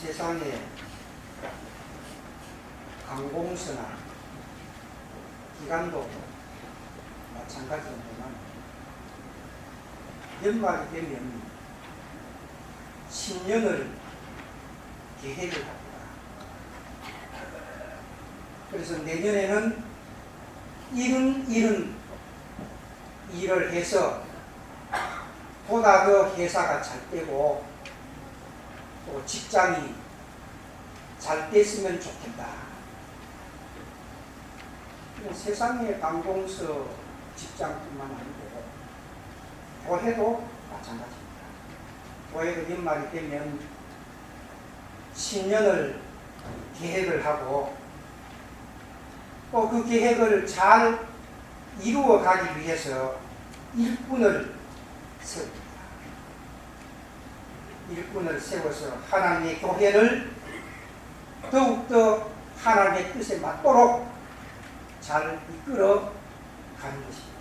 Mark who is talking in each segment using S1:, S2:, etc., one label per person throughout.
S1: 세상에 관공서나 기관도 마찬가지입니다만 연말이 되면 신년을 계획을 합니다. 그래서 내년에는 이런 일을 해서 보다 더 회사가 잘 되고 또 직장이 잘 됐으면 좋겠다. 세상의 관공서 직장뿐만 아니고 교회도 마찬가지입니다. 교회도 연말이 되면 신년을 계획을 하고 또 그 계획을 잘 이루어 가기 위해서 일꾼을 세웁니다. 일꾼을 세워서 하나님의 교회를 더욱더 하나님의 뜻에 맞도록 잘 이끌어 가는 것입니다.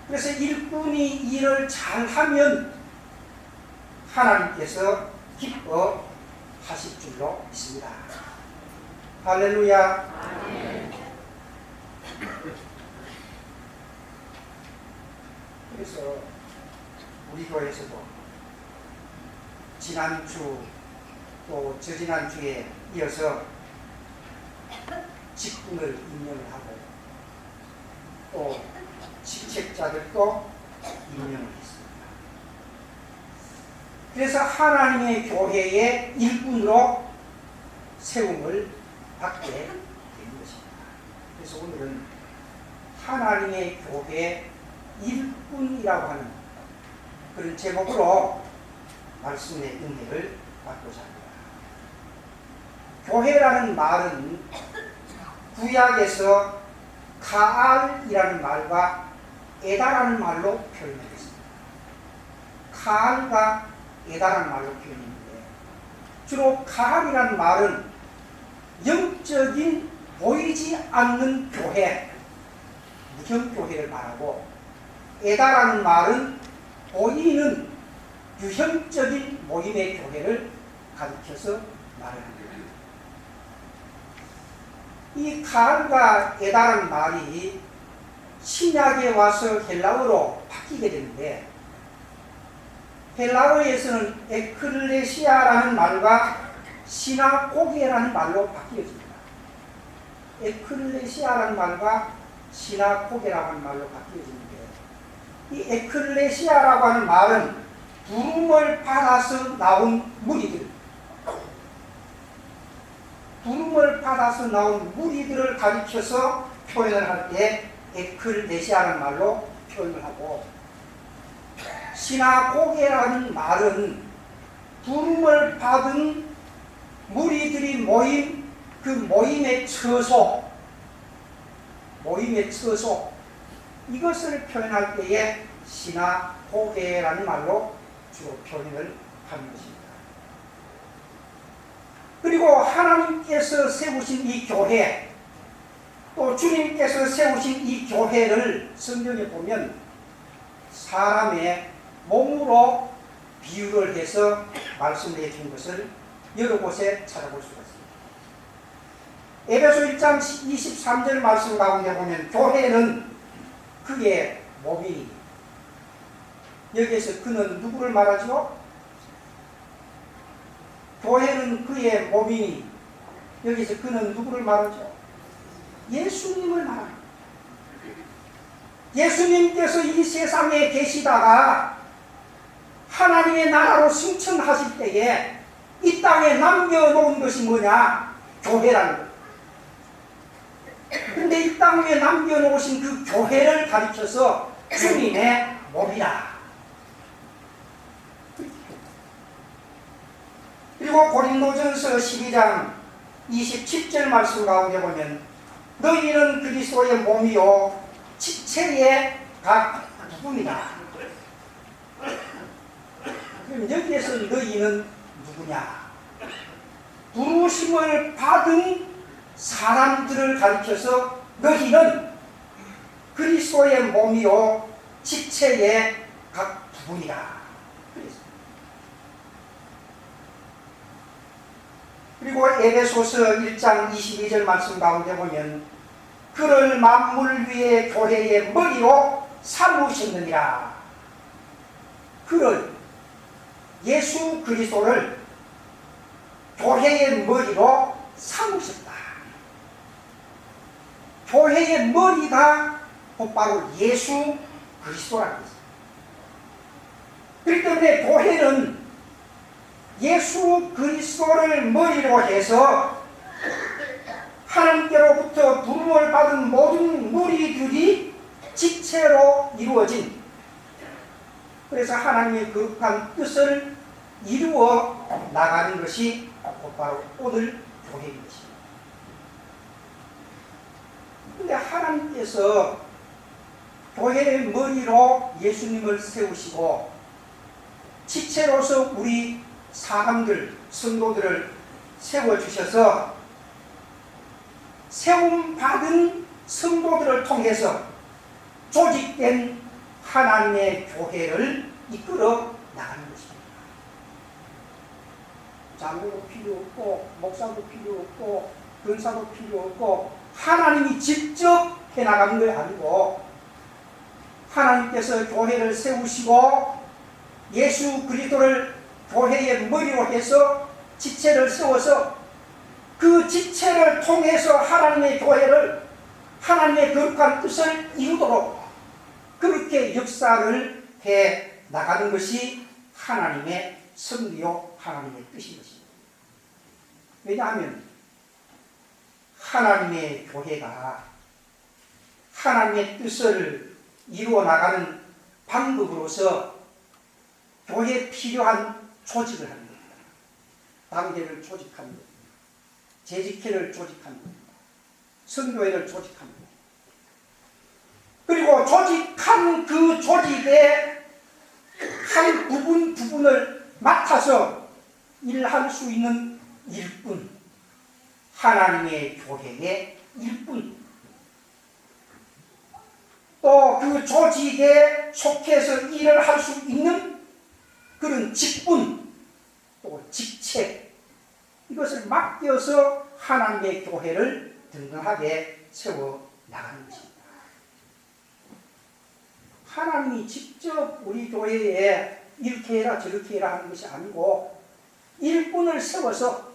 S1: 그래서 일꾼이 일을 잘하면 하나님께서 기뻐하실 줄로 믿습니다. 할렐루야. 아멘. 그래서 우리 교회에서도 지난주 또 저지난주에 이어서 직분을 임명을 하고 또 직책자들도 임명을 했습니다. 그래서 하나님의 교회의 일꾼으로 세움을 받게 된 것입니다. 그래서 오늘은 하나님의 교회 일꾼이라고 하는 그런 제목으로 말씀의 은혜를 받고자 합니다. 교회라는 말은 구약에서 가알이라는 말과 에다라는 말로 표현했습니다. 가알과 에다라는 말로 표현했는데 주로 가알이라는 말은 영적인 보이지 않는 교회, 무형교회를 말하고 에다라는 말은 보이는 유형적인 모임의 교회를 가리켜서 말을 합니다. 이 가알과 에다라는 말이 신약에 와서 헬라어로 바뀌게 되는데 헬라어에서는 에클레시아라는 말과 시나고게라는 말로 바뀌어집니다. 에클레시아라는 말과 시나고게라고 하는 말로 바뀌어지는데 이 에클레시아라고 하는 말은 부름을 받아서 나온 무리들, 부름을 받아서 나온 무리들을 가리켜서 표현을 할 때 에클레시아라는 말로 표현을 하고 시나고게라는 말은 부름을 받은 무리들이 모인 그 모임의 처소, 이것을 표현할 때에 시나고게라는 말로 주로 표현을 하는 것입니다. 그리고 하나님께서 세우신 이 교회, 또 주님께서 세우신 이 교회를 성경에 보면 사람의 몸으로 비유를 해서 말씀해 준 것을 여러 곳에 찾아볼 수가 있습니다. 에베소 1장 23절 말씀 가운데 보면 교회는 그의 몸이니, 여기에서 그는 누구를 말하죠? 교회는 그의 몸이니, 여기서 그는 누구를 말하죠? 예수님을 말합니다. 예수님께서 이 세상에 계시다가 하나님의 나라로 승천하실 때에 이 땅에 남겨놓은 것이 뭐냐? 교회라는 것. 근데 이 땅에 남겨놓으신 그 교회를 가리켜서 주님의 몸이라. 그리고 고린도전서 12장 27절 말씀 가운데 보면 너희는 그리스도의 몸이요 지체의 각 부분이다. 그럼 여기에서 너희는 누구냐? 부르심을 받은 사람들을 가리켜서 너희는 그리스도의 몸이요 지체의 각 부분이다. 그리고 에베소서 1장 22절 말씀 가운데 보면 그를 만물 위에 교회의 머리로 삼으셨느니라. 그를, 예수 그리스도를 교회의 머리로 삼으셨다. 교회의 머리가 곧바로 예수 그리스도라는 것입니다. 그렇기 때문에 교회는 예수 그리스도를 머리로 해서 하나님께로부터 부름을 받은 모든 무리들이 지체로 이루어진, 그래서 하나님의 거룩한 뜻을 이루어 나가는 것이 곧바로 오늘 교회인 것입니다. 그런데 하나님께서 교회의 머리로 예수님을 세우시고 지체로서 우리 사람들, 성도들을 세워주셔서 세움받은 성도들을 통해서 조직된 하나님의 교회를 이끌어 나가는 것입니다. 장로도 필요 없고 목사도 필요 없고 권사도 필요 없고 하나님이 직접 해나가는 게 아니고 하나님께서 교회를 세우시고 예수 그리스도를 교회의 머리로 해서 지체를 세워서 그 지체를 통해서 하나님의 교회를, 하나님의 거룩한 뜻을 이루도록 그렇게 역사를 해 나가는 것이 하나님의 섭리요 하나님의 뜻인 것입니다. 왜냐하면 하나님의 교회가 하나님의 뜻을 이루어 나가는 방법으로서 교회에 필요한 조직을 하는 겁니다. 단계를 조직하는 겁니다. 재직회를 조직하는 겁니다. 선교회를 조직하는 겁니다. 그리고 조직한 그 조직의 한 부분을 맡아서 일할 수 있는 일꾼, 하나님의 교회의 일꾼, 또 그 조직에 속해서 일을 할 수 있는 그런 직분, 또 직책, 이것을 맡겨서 하나님의 교회를 든든하게 세워 나가는 것입니다. 하나님이 직접 우리 교회에 이렇게 해라 저렇게 해라 하는 것이 아니고 일꾼을 세워서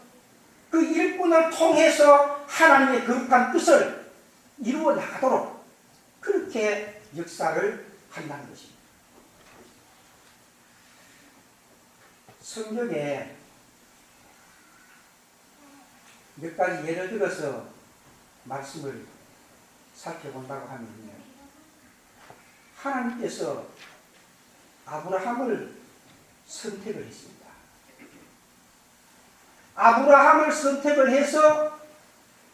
S1: 그 일꾼을 통해서 하나님의 거룩한 뜻을 이루어 나가도록 그렇게 역사를 한다는 것입니다. 성경에 몇 가지 예를 들어서 말씀을 살펴본다고 하면 하나님께서 아브라함을 선택을 했습니다. 아브라함을 선택을 해서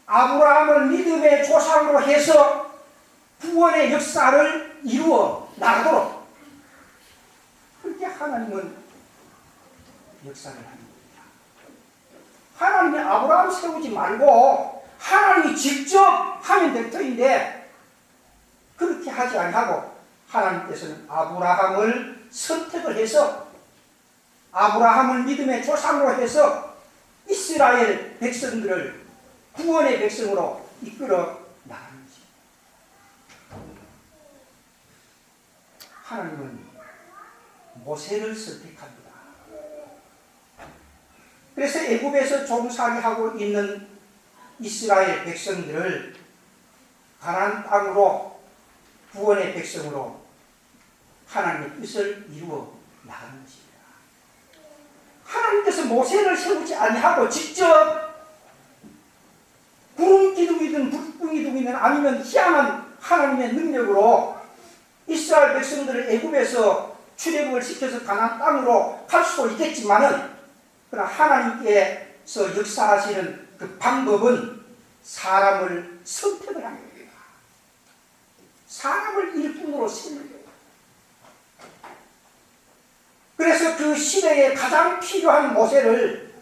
S1: 아브라함을 믿음의 조상으로 해서 구원의 역사를 이루어 나가도록 그렇게 하나님은 역사를 합니다. 하나님이 아브라함 세우지 말고 하나님이 직접 하면 될 터인데 그렇게 하지 아니하고 하나님께서는 아브라함을 선택을 해서 아브라함을 믿음의 조상으로 해서 이스라엘 백성들을 구원의 백성으로 이끌어 나가는 것입니다. 하나님은 모세를 선택합니다. 그래서 애굽에서 종살이하고 있는 이스라엘 백성들을 가나안 땅으로 구원의 백성으로 하나님의 뜻을 이루어 나가는 것입니다. 하나님께서 모세를 세우지 아니하고 직접 구름 기둥이든 불 기둥이든 아니면 희한한 하나님의 능력으로 이스라엘 백성들을 애굽에서 출애굽을 시켜서 가나안 땅으로 갈 수도 있겠지만은 그러나 하나님께서 역사하시는 그 방법은 사람을 선택을 하는 겁니다. 사람을 일꾼으로 세우는 거예요. 그래서 그 시대에 가장 필요한 모세를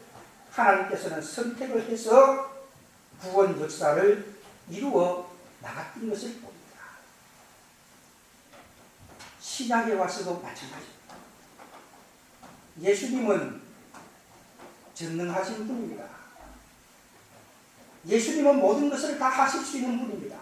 S1: 하나님께서는 선택을 해서 구원 역사를 이루어 나갔던 것을 봅니다. 신약에 와서도 마찬가지입니다. 예수님은 전능하신 분입니다. 예수님은 모든 것을 다 하실 수 있는 분입니다.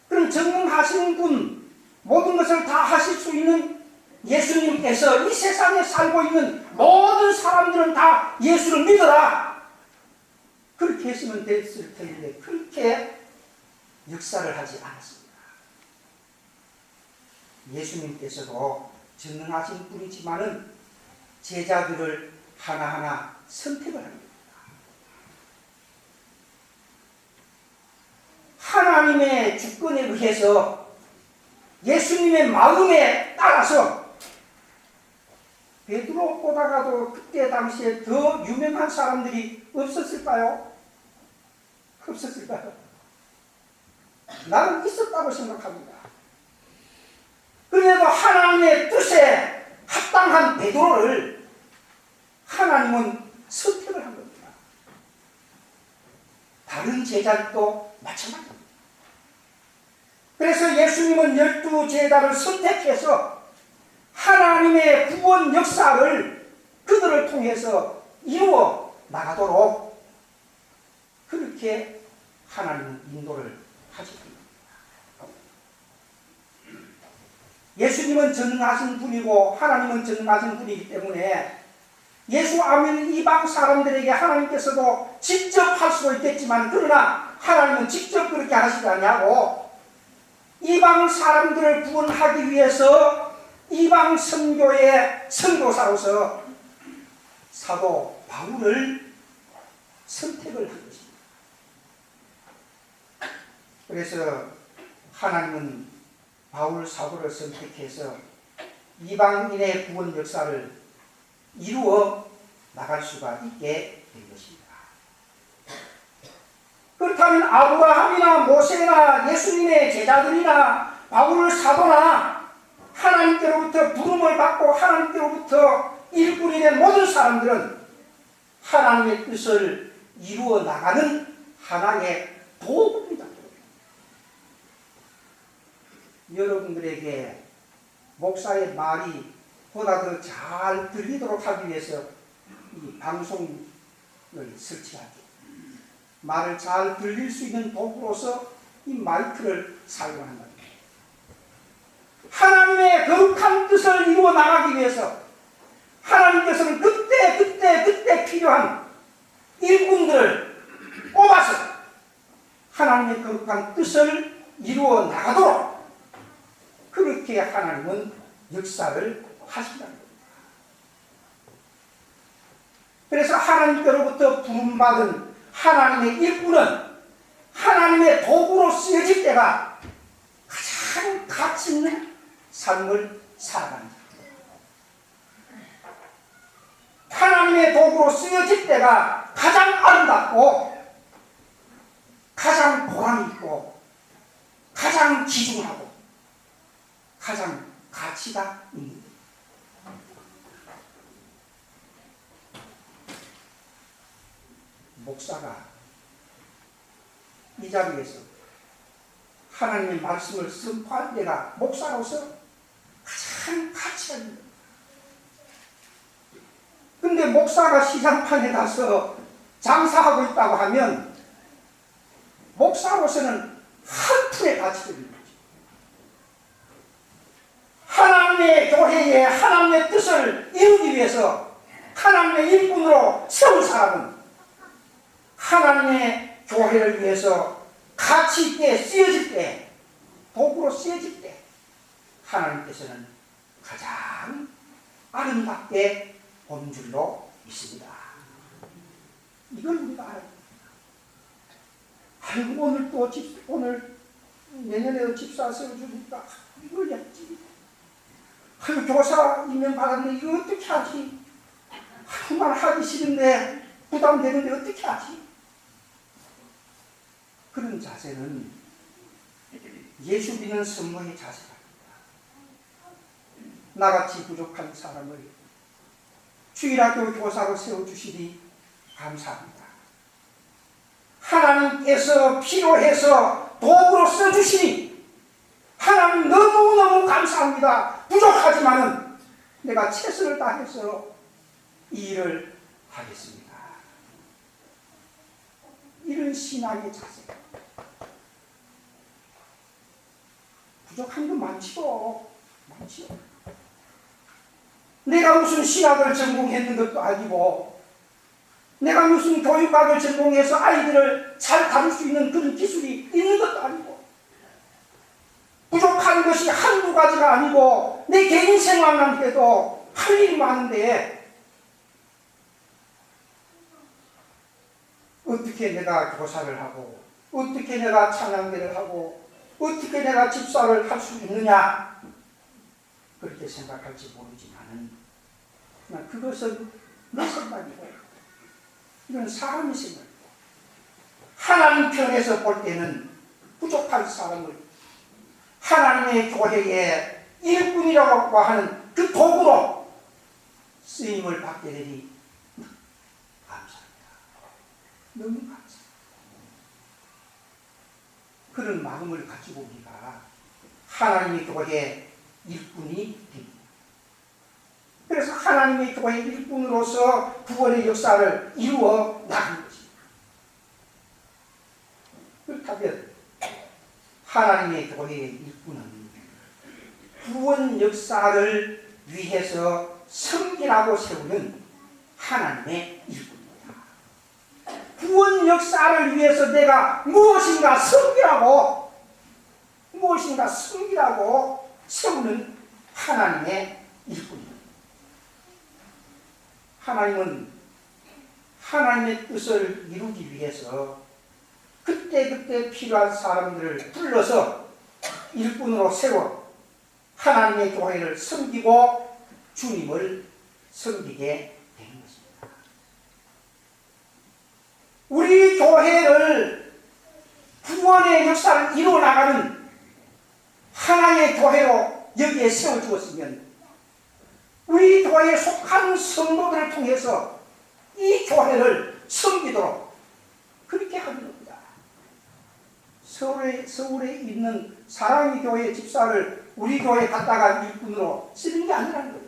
S1: 그럼 전능하시는 분, 모든 것을 다 하실 수 있는 예수님께서 이 세상에 살고 있는 모든 사람들은 다 예수를 믿어라, 그렇게 했으면 됐을 텐데 그렇게 역사를 하지 않았습니다. 예수님께서도 전능하신 분이지만은 제자들을 하나하나 선택을 합니다. 하나님의 주권에 의해서 예수님의 마음에 따라서 베드로보다가도 그때 당시에 더 유명한 사람들이 없었을까요? 없었을까요? 나는 있었다고 생각합니다. 그래도 하나님의 뜻에 합당한 베드로를 하나님은 선택을 한 겁니다. 다른 제자들도 마찬가지입니다. 그래서 예수님은 12제자를 선택해서 하나님의 구원 역사를 그들을 통해서 이루어 나가도록 그렇게 하나님은 인도를 하십니다. 예수님은 전능하신 분이고 하나님은 전능하신 분이기 때문에 예수 안 믿는 이방 사람들에게 하나님께서도 직접 할 수도 있겠지만, 그러나 하나님은 직접 그렇게 하시지 않냐고, 이방 사람들을 구원하기 위해서 이방 선교의 선교사로서 사도 바울을 선택을 한 것입니다. 그래서 하나님은 바울 사도를 선택해서 이방인의 구원 역사를 이루어 나갈 수가 있게 된 것입니다. 그렇다면 아브라함이나 모세나 예수님의 제자들이나 바울 사도나 하나님께로부터 부름을 받고 하나님께로부터 일꾼이 된 모든 사람들은 하나님의 뜻을 이루어 나가는 하나의 도구입니다. 여러분들에게 목사의 말이 보다 더 잘 들리도록 하기 위해서 이 방송을 설치하죠. 말을 잘 들릴 수 있는 도구로서 이 마이크를 사용하는 겁니다. 하나님의 거룩한 뜻을 이루어 나가기 위해서 하나님께서는 그때 필요한 일꾼들을 뽑아서 하나님의 거룩한 뜻을 이루어 나가도록 그렇게 하나님은 역사를 하신다는 겁니다. 그래서 하나님께로부터 부름받은 하나님의 일꾼은 하나님의 도구로 쓰여질 때가 가장 가치 있는 삶을 살아갑니다. 하나님의 도구로 쓰여질 때가 가장 아름답고 가장 보람이 있고 가장 귀중하고 가장 가치가 있는 것. 목사가 이 자리에서 하나님의 말씀을 선포할 때가 목사로서 가장 가치가 있는 것. 근데 목사가 시장판에 가서 장사하고 있다고 하면 목사로서는 한 푼의 가치가 있는 거죠. 하나님의 교회에 하나님의 뜻을 이루기 위해서 하나님의 일꾼으로 세운 사람은 하나님의 교회를 위해서 가치 있게 쓰여질 때, 도구로 쓰여질 때 하나님께서는 가장 아름답게 본 줄로 있습니다. 이걸 우리가 알아야 됩니다. 아이고 오늘 내년에도 집사 세워주니까 이걸 했지. 아이고 교사 임명 받았는데 이거 어떻게 하지? 정말 하기 싫은데 부담되는데 어떻게 하지? 그런 자세는 예수 믿는 성모의 자세입니다. 나같이 부족한 사람을 주일학교 교사로 세워주시니 감사합니다. 하나님께서 필요해서 도구로 써주시니 하나님 너무너무 감사합니다. 부족하지만은 내가 최선을 다해서 이 일을 하겠습니다. 이런 신앙의 자세. 부족한 건 많지요. 많지요. 내가 무슨 신학을 전공했는 것도 아니고, 내가 무슨 교육학을 전공해서 아이들을 잘 다룰 수 있는 그런 기술이 있는 것도 아니고, 부족한 것이 한두 가지가 아니고, 내 개인 생활만 해도 할 일이 많은데, 어떻게 내가 교사를 하고, 어떻게 내가 찬양대를 하고, 어떻게 내가 집사를 할 수 있느냐, 그렇게 생각할지 모르지만은, 그것은 내 생각이고, 이건 사람의 생각이고, 하나님 편에서 볼 때는 부족한 사람을 하나님의 교회의 일꾼이라고 하는 그 도구로 쓰임을 받게 되니 감사합니다. 너무 감사합니다. 그런 마음을 가지고 우리가 하나님의 교회의 일꾼이 됩니다. 그래서 하나님의 교회 일꾼으로서 구원의 역사를 이루어 나가는 것입니다. 그렇다면 하나님의 교회의 일꾼은 구원 역사를 위해서 섬기라고 세우는 하나님의 일꾼입니다. 구원 역사를 위해서 내가 무엇인가 섬기라고 세우는 하나님의 일꾼입니다. 하나님은 하나님의 뜻을 이루기 위해서 그때그때 필요한 사람들을 불러서 일꾼으로 세워 하나님의 교회를 섬기고 주님을 섬기게 되는 것입니다. 우리 교회를 구원의 역사를 이루어나가는 하나의 교회로 여기에 세워주었으면 우리 교회에 속한 성도들을 통해서 이 교회를 섬기도록 그렇게 하는 겁니다. 서울에 있는 사랑의 교회 집사를 우리 교회에 갖다가 일꾼으로 쓰는 게 아니라는 거예요.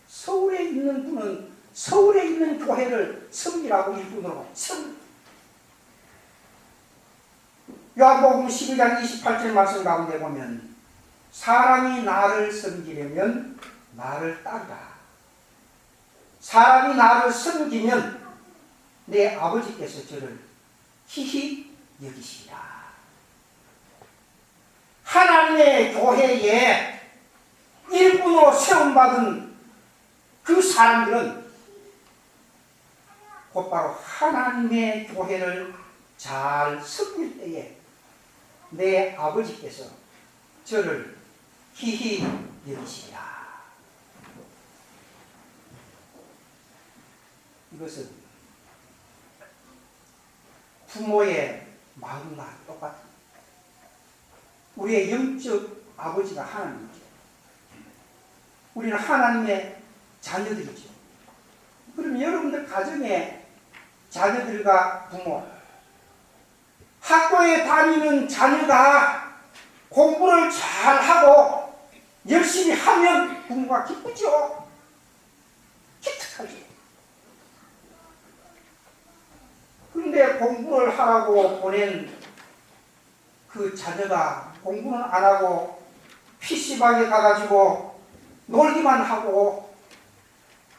S1: 서울에 있는 분은 서울에 있는 교회를 섬기라고 일꾼으로 섬깁니다. 요한복음 12장 28절 말씀 가운데 보면 사람이 나를 섬기려면 나를 따르라. 사람이 나를 섬기면 내 아버지께서 저를 희히 여기시리라. 하나님의 교회에 일꾼으로 세움받은 그 사람들은 곧바로 하나님의 교회를 잘 섬길 때에 내 아버지께서 저를 희히 여기시리라. 이것은 부모의 마음과 똑같습니다. 우리의 영적 아버지가 하나님이죠. 우리는 하나님의 자녀들이죠. 그럼 여러분들 가정에 자녀들과 부모, 학교에 다니는 자녀가 공부를 잘하고 열심히 하면 부모가 기쁘죠. 기특하죠. 그런데 공부를 하라고 보낸 그 자녀가 공부는 안 하고 PC방에 가가지고 놀기만 하고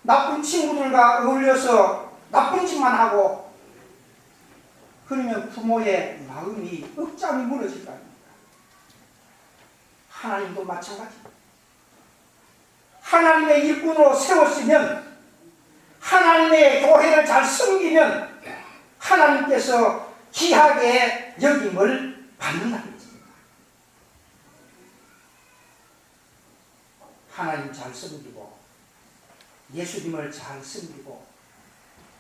S1: 나쁜 친구들과 어울려서 나쁜 짓만 하고 그러면 부모의 마음이 억장이 무너질 거 아닙니까? 하나님도 마찬가지입니다. 하나님의 일꾼으로 세웠으면 하나님의 교회를 잘 섬기면 하나님께서 귀하게 여김을 받는다는 것입니다. 하나님 잘 섬기고 예수님을 잘 섬기고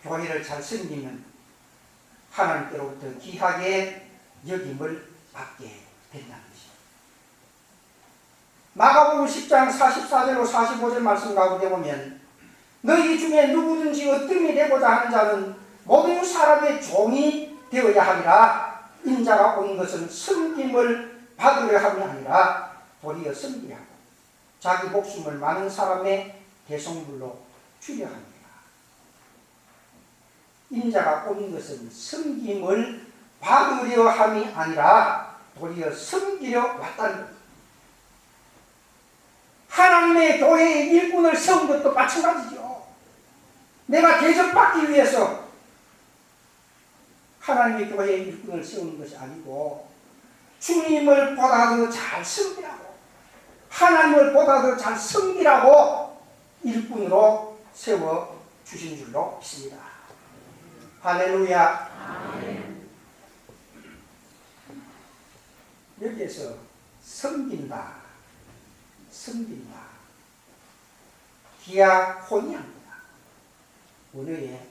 S1: 교회를 잘 섬기면 하나님께로부터 귀하게 여김을 받게 된다는 것입니다. 마가복음 10장 44절로 45절 말씀 가운데 보면 너희 중에 누구든지 어뜸이 되고자 하는 자는 모든 사람의 종이 되어야 하리라. 인자가 온 것은 섬김을 받으려 함이 아니라 도리어 섬기려 하고 자기 목숨을 많은 사람의 대속물로 주려 합니다. 인자가 온 것은 섬김을 받으려 함이 아니라 도리어 섬기려 왔다는 것. 하나님의 교회의 일꾼을 세운 것도 마찬가지죠. 내가 대접받기 위해서 하나님의 교회의 일꾼을 세우는 것이 아니고 주님을 보다 더 잘 섬기라고, 하나님을 보다 더 잘 섬기라고 일꾼으로 세워주신 줄로 믿습니다. 할렐루야. 여기에서 섬긴다, 디아코니아입니다. 원어에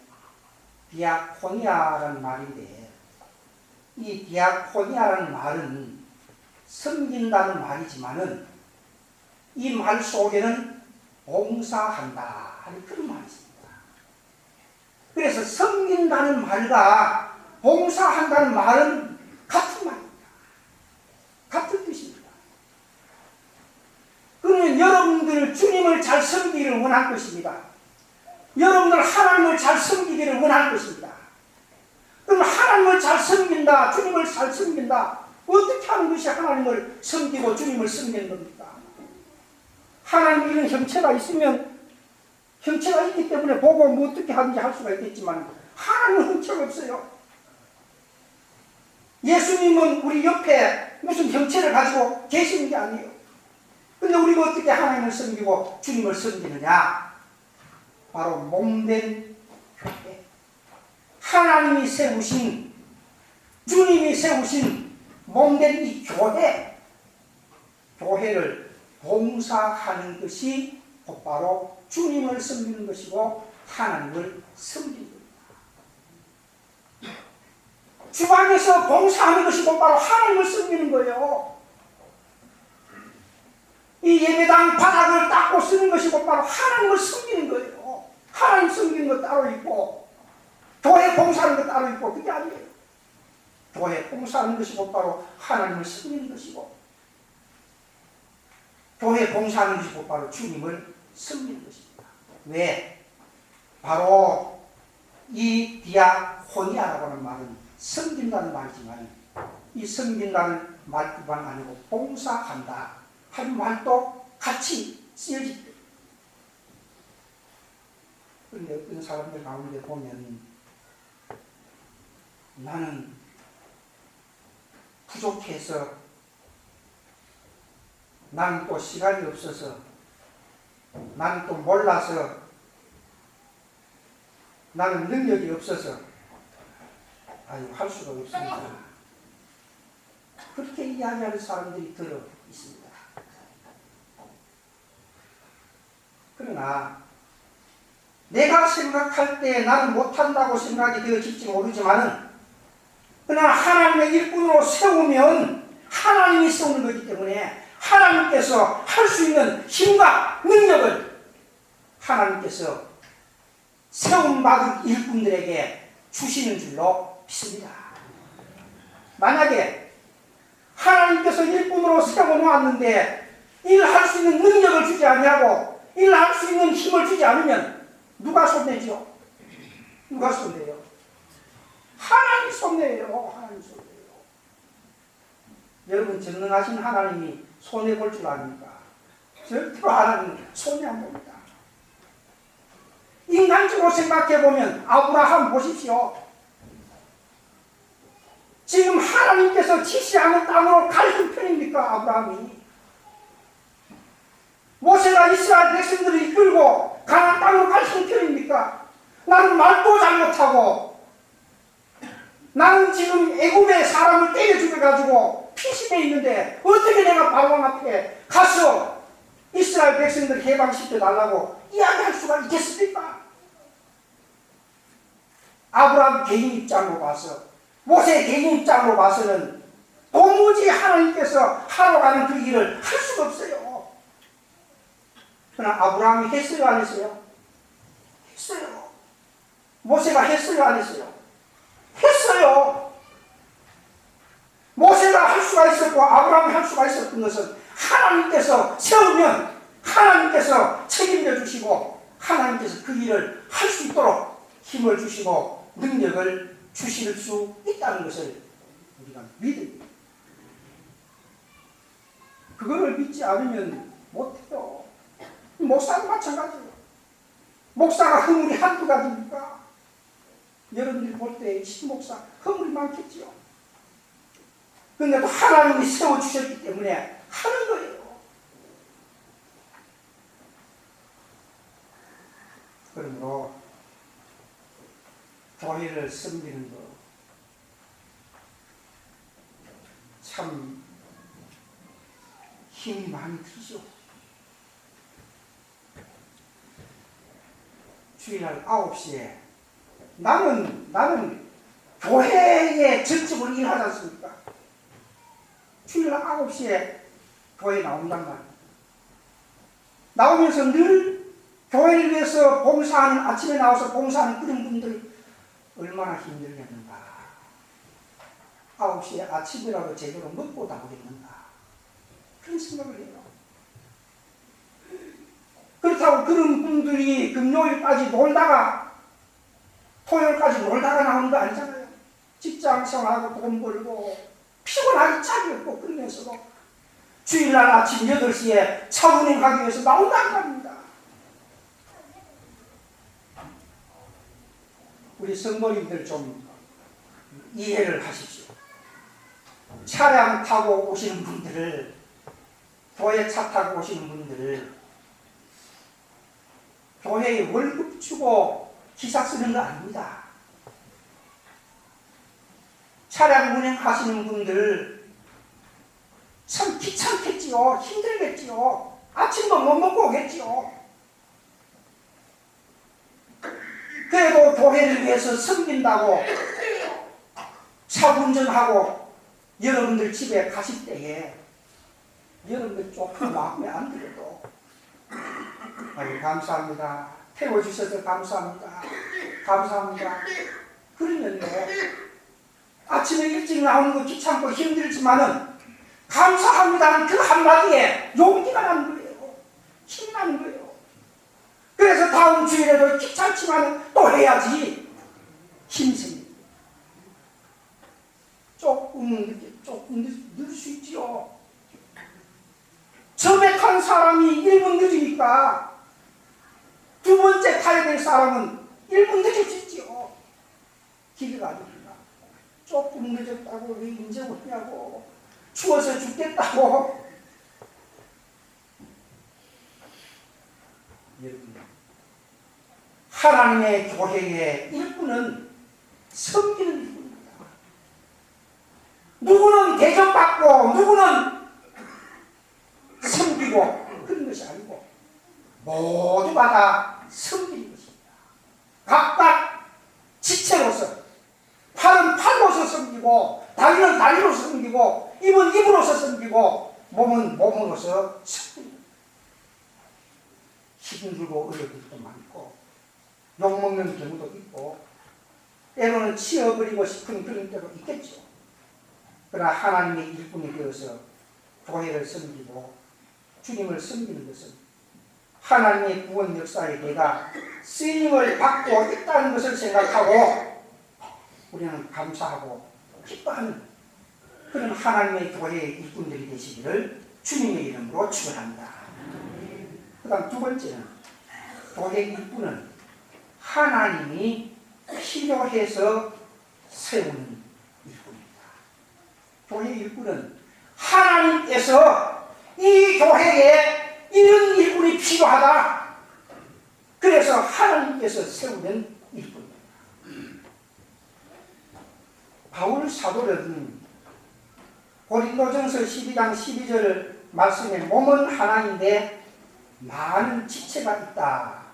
S1: 디아코니아라는 말인데, 이 디아코니아라는 말은 섬긴다는 말이지만은 이 말 속에는 봉사한다 하는 그런 말이 있습니다. 그래서 섬긴다는 말과 봉사한다는 말은 같은 말입니다. 같은 뜻입니다. 그러면 여러분들 주님을 잘 섬기기를 원할 것입니다. 여러분들 하나님을 잘 섬기기를 원할 것입니다. 그럼 하나님을 잘 섬긴다, 주님을 잘 섬긴다, 어떻게 하는 것이 하나님을 섬기고 주님을 섬기는 겁니까? 하나님 이런 형체가 있으면, 형체가 있기 때문에 보고 뭐 어떻게 하든지 할 수가 있겠지만 하나님은 형체가 없어요. 예수님은 우리 옆에 무슨 형체를 가지고 계시는 게 아니에요. 근데 우리가 어떻게 하나님을 섬기고 주님을 섬기느냐? 바로 몸된 교회, 하나님이 세우신, 주님이 세우신 몸된 이 교회를 봉사하는 것이 곧바로 주님을 섬기는 것이고 하나님을 섬기는 겁니다. 주방에서 봉사하는 것이 곧바로 하나님을 섬기는 거예요. 이 예배당 바닥을 닦고 쓰는 것이 곧바로 하나님을 섬기는 거예요. 하나님 섬기는 것 따로 있고 교회 봉사하는 것 따로 있고, 그게 아니에요. 교회 봉사하는 것이 곧바로 하나님을 섬기는 것이고, 교회 봉사하는 것이 곧바로 주님을 섬기는 것입니다. 왜? 바로 이 디아코니아라고 하는 말은 섬긴다는 말이지만 이 섬긴다는 말뿐만 아니고 봉사한다 하는 말도 같이 쓰여질 때, 그런데 어떤 사람들 가운데 보면 나는 부족해서, 나는 또 시간이 없어서, 나는 또 몰라서, 나는 능력이 없어서 할 수가 없습니다. 그렇게 이야기하는 사람들이 들어 있습니다. 그러나 내가 생각할 때 나는 못한다고 생각이 되어질지 모르지만은, 그러나 하나님의 일꾼으로 세우면 하나님이 세우는 거기 때문에 하나님께서 할 수 있는 힘과 능력을 하나님께서 세움받은 일꾼들에게 주시는 줄로 믿습니다. 만약에 하나님께서 일꾼으로 세워놓았는데 일할 수 있는 능력을 주지 아니하고 일할 수 있는 힘을 주지 않으면 누가 손해죠? 누가 손해요? 하나님이 손해예요. 하나님이 손해예요. 여러분, 전능하신 하나님이 손해볼 줄 아닙니까? 절대로 하나님은 손해 안 봅니다. 인간적으로 생각해보면 아브라함 보십시오. 지금 하나님께서 지시하는 땅으로 갈 형편입니까? 아브라함이. 모세가 이스라엘 백성들을 이끌고 가나안 땅으로 갈 형편입니까? 나는 말도 잘못하고, 나는 지금 애굽의 사람을 때려 죽여가지고 피신해 있는데 어떻게 내가 바로왕 앞에 가서 이스라엘 백성들 해방시켜 달라고 이야기할 수가 있겠습니까? 아브라함 개인 입장으로 봐서, 모세 개인 입장으로 봐서는 도무지 하나님께서 하러 가는 그 일을 할 수가 없어요. 그러나 아브라함이 했어요, 안 했어요? 했어요. 모세가 했어요, 안 했어요? 했어요. 모세가 할 수가 있었고 아브라함이 할 수가 있었던 것은 하나님께서 세우면 하나님께서 책임져 주시고 하나님께서 그 일을 할 수 있도록 힘을 주시고 능력을 주실 수 있다는 것을 우리가 믿습니다. 그거를 믿지 않으면 못해요. 목사도 마찬가지예요. 목사가 허물이 한두 가지입니까? 여러분들이 볼 때 신목사 허물이 많겠지요. 그런데 또 하나님이 세워주셨기 때문에 하는 거예요. 그러므로 교회를 섬기는 거 참 힘이 많이 들죠. 주일날 9시에 나는 교회에 전적으로 일하지 않습니까? 주일날 9시에 교회에 나온단 말이에요. 나오면서 늘 교회를 위해서 봉사하는, 아침에 나와서 봉사하는 그런 분들이 얼마나 힘들겠는가. 9시에 아침이라도 제대로 먹고 나오겠는가. 그런 생각을 해요. 그렇다고 그런 분들이 금요일까지 놀다가 토요일까지 놀다가 나오는 거 아니잖아요. 직장 생활하고 돈 벌고 피곤하기 짝이 없고 그러면서도 주일날 아침 8시에 차운행 가기 위해서 나온다는 말입니다. 우리 성도님들 좀 이해를 하십시오. 차량 타고 오시는 분들을, 교회 차 타고 오시는 분들을 교회에 월급 주고 기사 쓰는 거 아닙니다. 차량 운행하시는 분들 참 귀찮겠지요. 힘들겠지요. 아침도 못 먹고 오겠지요. 그래도 교회를 위해서 섬긴다고 차 운전하고 여러분들 집에 가실 때에 여러분들 조금 마음에 안 들어도 아유, 감사합니다. 태워주셔서 감사합니다. 감사합니다. 그러면요, 아침에 일찍 나오는 거 귀찮고 힘들지만은 감사합니다는 그 한마디에 용기가 나는 거예요. 힘이 나는 거예요. 그래서 다음 주일에도 귀찮지만 또 해야지 힘이 조금 늦을 수 있지요. 처음에 탄 사람이 1분 늦으니까 두 번째 타야 될 사람은 1분 늦을 수 있지요. 기회가 아닙니다. 조금 늦었다고 왜 이제 오냐고, 추워서 죽겠다고. 여러분, 하나님의 교회의 일꾼은 섬기는 일꾼입니다. 누구는 대접받고 누구는 섬기고 그런 것이 아니고 모두가 다 섬기는 것입니다. 각각 지체로서, 팔은 팔로서 섬기고, 다리는 다리로서 섬기고, 입은 입으로서 섬기고, 몸은 몸으로서 섬깁니다. 힘들고 어려울 때도 많고, 욕먹는 경우도 있고, 때로는 치어버리고 싶은 그런 때도 있겠죠. 그러나 하나님의 일꾼이 되어서 교회를 섬기고 주님을 섬기는 것은 하나님의 구원 역사에 내가 쓰임을 받고 있다는 것을 생각하고 우리는 감사하고 기뻐하는 그런 하나님의 교회의 일꾼들이 되시기를 주님의 이름으로 축원합니다. 그 다음 두 번째는, 교회 일꾼은 하나님이 필요해서 세우는 일꾼입니다. 교회 일꾼은 하나님께서 이 교회에 이런 일꾼이 필요하다, 그래서 하나님께서 세우는 일꾼입니다. 바울 사도는 고린도전서 12장 12절 말씀에 몸은 하나인데 많은 지체가 있다.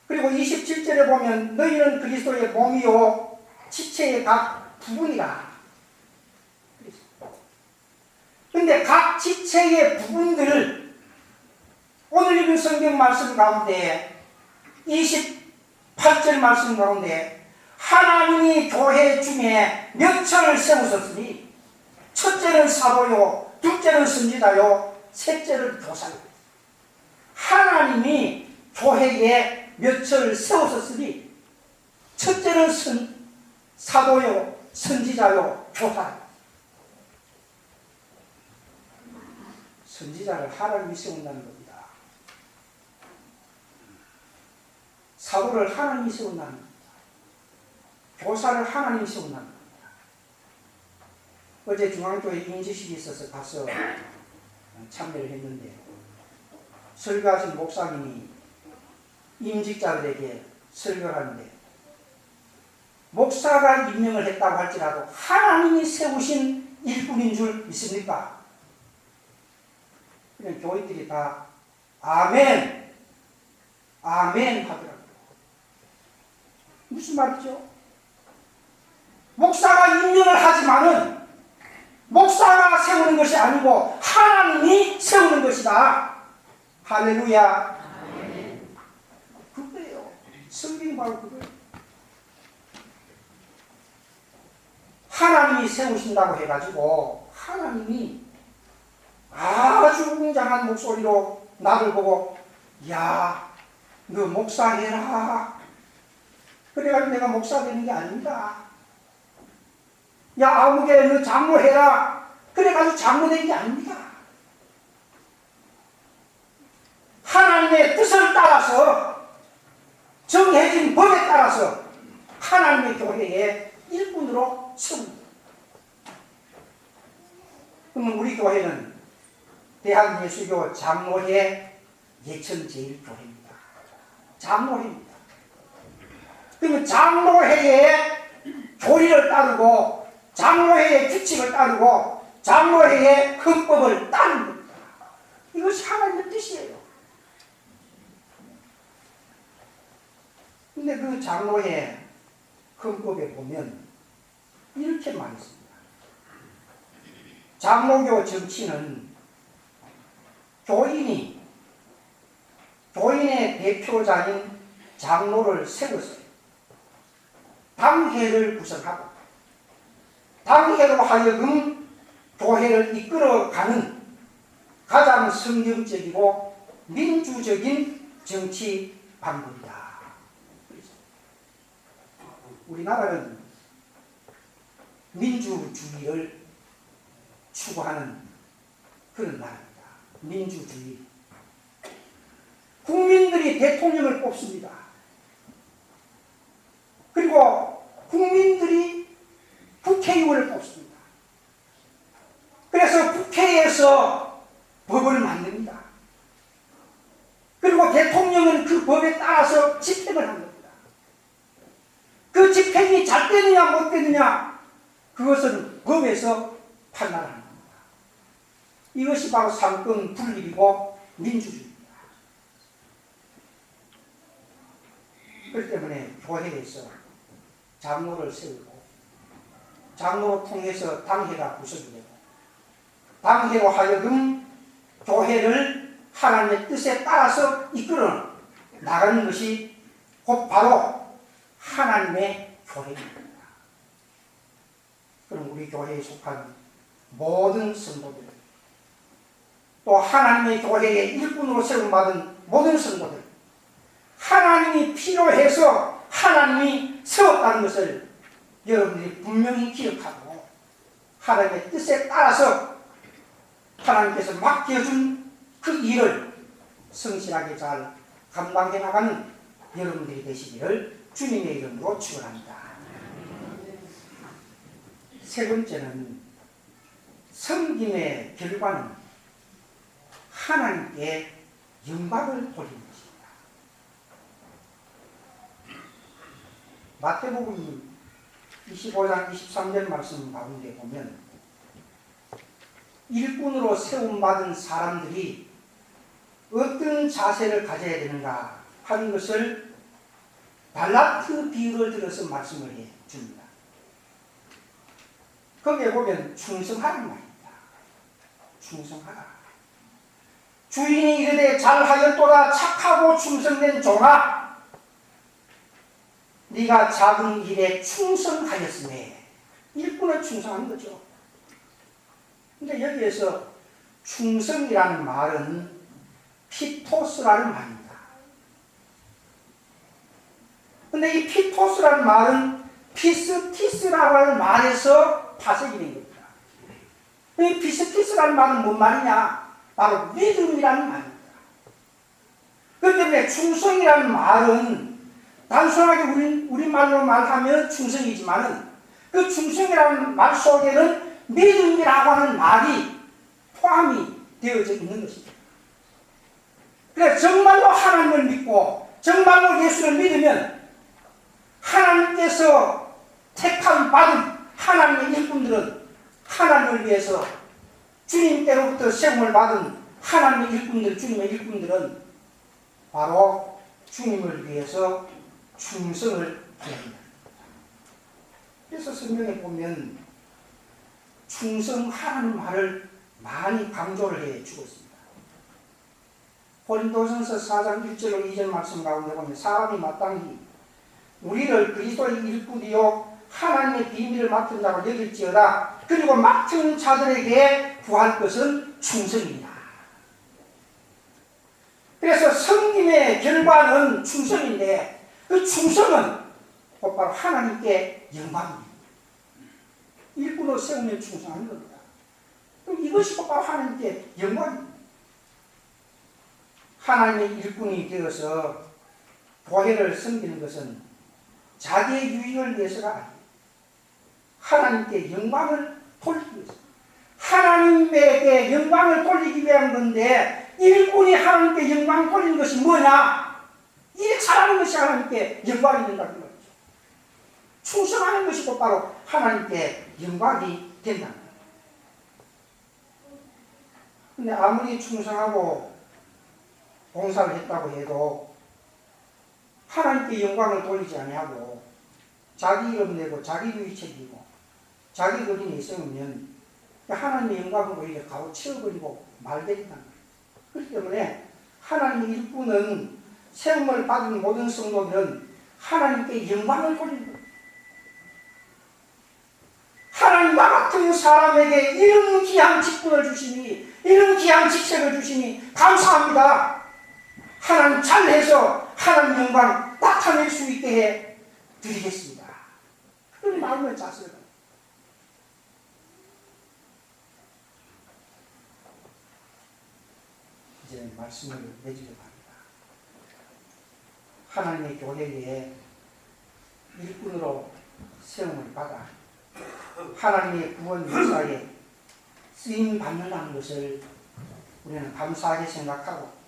S1: 그리고 27절에 보면 너희는 그리스도의 몸이요 지체의 각 부분이라. 그런데 각 지체의 부분들을 오늘 읽은 성경 말씀 가운데 28절 말씀 가운데 하나님이 교회 중에 몇 천을 세우셨으니 첫째는 사도요, 둘째는 선지자요, 셋째는 교사요. 하나님이 교회에 몇 천을 세우셨으니 첫째는 사도요, 선지자요, 교사요. 선지자를 하나님이 세운다는 겁니다. 사도를 하나님이 세운다는 겁니다. 교사를 하나님이 세운다는 겁니다. 어제 중앙교회 임직식이 있어서 가서 참여를 했는데 설교하신 목사님이 임직자들에게 설교를 하는데 목사가 임명을 했다고 할지라도 하나님이 세우신 일꾼인 줄 믿습니까? 그냥 교인들이 다 아멘, 아멘 하더라고요. 무슨 말이죠? 목사가 임명을 하지만은 목사가 세우는 것이 아니고 하나님이 세우는 것이다. 할렐루야. 그거예요. 성경이 바로 그거예요. 하나님이 세우신다고 해가지고 하나님이 아주 웅장한 목소리로 나를 보고 야, 너 목사해라. 그래가지고 내가 목사 되는 게 아닙니다. 야, 아무개 너 장로해라. 그래가지고 장로 된 게 아닙니다. 하나님의 뜻을 따라서 정해진 법에 따라서 하나님의 교회에 일꾼으로 세웁니다. 그러면 우리 교회는 대한예수교 장로회 예천제일교회입니다. 장로회입니다. 그러면 장로회의 교리를 따르고 장로회의 규칙을 따르고 장로회의 헌법을 따르는 겁니다. 이것이 하나님의 뜻이에요. 근데 그 장로회 헌법에 보면 이렇게 말했습니다. 장로교 정치는 교인의 대표자인 장로를 세워서 당회를 구성하고 당회로 하여금 교회를 이끌어가는 가장 성경적이고 민주적인 정치 방법이다. 우리나라는 민주주의를 추구하는 그런 나라입니다. 민주주의. 국민들이 대통령을 뽑습니다. 그리고 국민들이 국회의원을 뽑습니다. 그래서 국회에서 법을 만듭니다. 그리고 대통령은 그 법에 따라서 집행을 합니다. 그 집행이 잘 되느냐 못 되느냐 그것은 법에서 판단하는 겁니다. 이것이 바로 삼권 분립이고 민주주의입니다. 그렇기 때문에 교회에서 장로를 세우고 장로를 통해서 당회가 구성이 되고 당회로 하여금 교회를 하나님의 뜻에 따라서 이끌어 나가는 것이 곧 바로 하나님의 교회입니다. 그럼 우리 교회에 속한 모든 성도들 또 하나님의 교회의 일꾼으로 세움받은 모든 성도들 하나님이 필요해서 하나님이 세웠다는 것을 여러분들이 분명히 기억하고 하나님의 뜻에 따라서 하나님께서 맡겨준 그 일을 성실하게 잘 감당해 나가는 여러분들이 되시기를 주님의 이름으로 축원합니다. 세 번째는 섬김의 결과는 하나님께 영광을 돌리는 것입니다. 마태복음 25장 23절 말씀 가운데 보면 일꾼으로 세움받은 사람들이 어떤 자세를 가져야 되는가 하는 것을 달란트 비유를 들어서 말씀을 해 줍니다. 거기에 보면 충성하는 말입니다. 충성하라. 주인이 이르되 잘하였도다 착하고 충성된 종아 네가 작은 일에 충성하였으니 일꾼을 충성하는 거죠. 근데 여기에서 충성이라는 말은 피토스라는 말입니다. 근데 이 피토스라는 말은 피스티스라고 하는 말에서 파생이 된 겁니다. 이 피스티스라는 말은 뭔 말이냐? 바로 믿음이라는 말입니다. 그렇기 때문에 충성이라는 말은 단순하게 우리말로 말하면 충성이지만은 그 충성이라는 말 속에는 믿음이라고 하는 말이 포함이 되어져 있는 것입니다. 그래서 정말로 하나님을 믿고 정말로 예수를 믿으면 하나님께서 택함 받은 하나님의 일꾼들은 하나님을 위해서 주님께로부터 세움을 받은 하나님의 일꾼들, 주님의 일꾼들은 바로 주님을 위해서 충성을 해야 합니다. 그래서 성경에 보면 충성하라는 말을 많이 강조를 해주고 있습니다. 고린도전서 4장 1절로 2절 말씀 가운데 보면 사람이 마땅히 우리를 그리스도의 일꾼이요 하나님의 비밀을 맡은 자로 여길지어다. 그리고 맡은 자들에게 구할 것은 충성입니다. 그래서 섬김의 결과는 충성인데 그 충성은 곧바로 하나님께 영광입니다. 일꾼으로 세우면 충성하는 겁니다. 그럼 이것이 곧바로 하나님께 영광입니다. 하나님의 일꾼이 되어서 교회를 섬기는 것은 자기의 유익을 위해서가 아니에요. 하나님께 영광을 돌리기 위해서. 하나님에게 영광을 돌리기 위한 건데 일꾼이 하나님께 영광을 돌리는 것이 뭐냐? 일 잘하는 것이 하나님께 영광이 된다는 거죠. 충성하는 것이 곧바로 하나님께 영광이 된다는 거예요. 근데 아무리 충성하고 봉사를 했다고 해도 하나님께 영광을 돌리지 아니하고 자기 이름 내고 자기 유익 챙기고 자기 거리에 있으면 하나님의 영광을 오히려 가로채워버리고 말버린다는 거예요. 그렇기 때문에 하나님의 일꾼은 세움을 받은 모든 성도들은 하나님께 영광을 돌리는 거예요. 하나님 나 같은 사람에게 이런 귀한 직분을 주시니 이런 귀한 직책을 주시니 감사합니다. 하나님 잘해서 하나님 영광 나타낼 수 있게 해 드리겠습니다. 그런 마음의 자세가 이제 말씀을 맺으려고 합니다. 하나님의 교회에 일꾼으로 세움을 받아 하나님의 구원 역사에 쓰임 받는다는 것을 우리는 감사하게 생각하고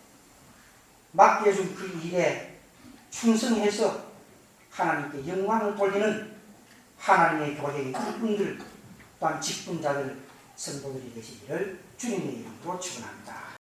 S1: 맡겨준 그 일에 충성해서 하나님께 영광을 돌리는 하나님의 교회의 일꾼들 또한 직분자들 성도들이 되시기를 주님의 이름으로 축원합니다.